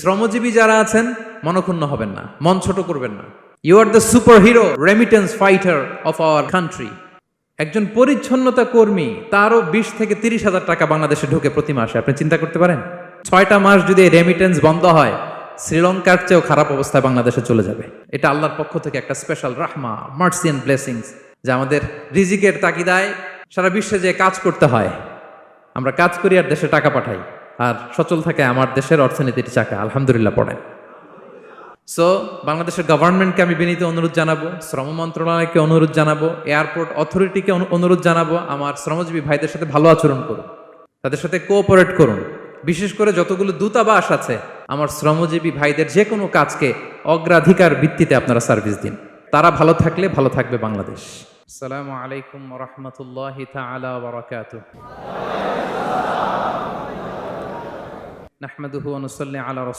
শ্রমজীবী যারা আছেন মনক্ষুণ্ণ হবেন না, মন ছোট করবেন না। You are the superhero remittance fighter of our country. একজন পরিচ্ছন্নতা কর্মী, তারও 20 থেকে 30,000 টাকা বাংলাদেশে ঢোকে প্রতি মাসে। আপনি চিন্তা করতে পারেন 6টা মাস যদি রেমিটেন্স বন্ধ হয়, শ্রীলঙ্কার চেয়েও খারাপ অবস্থায় বাংলাদেশে চলে যাবে। এটা আল্লাহর পক্ষ থেকে একটা স্পেশাল রাহমা, মার্সি এন্ড ব্লেসিংস, যা আমাদের রিজিকের তাগিদায় সারা বিশ্বে যে কাজ করতে হয়, আমরা কাজ করি আর দেশে টাকা পাঠাই, আর সচল থাকে আমার দেশের অর্থনীতির চাকা। আলহামদুলিল্লাহ পড়েন। সো বাংলাদেশের গভর্নমেন্টকে আমি বিনীত অনুরোধ জানাবো, শ্রম মন্ত্রণালয়কে অনুরোধ জানাবো, এয়ারপোর্ট অথরিটিকে অনুরোধ জানাবো, আমার শ্রমজীবী ভাইদের সাথে ভালো আচরণ করুন, তাদের সাথে কোঅপারেট করুন। বিশেষ করে যতগুলো দূতাবাস আছে, আমার শ্রমজীবী ভাইদের যে কোনো কাজকে অগ্রাধিকার ভিত্তিতে আপনারা সার্ভিস দিন। তারা ভালো থাকলে ভালো থাকবে বাংলাদেশ। আসসালামু আলাইকুম ওয়া রাহমাতুল্লাহি তাআলা ওয়া বারাকাতুহু। নাহমাদুহু ওয়া নুসাল্লি আলা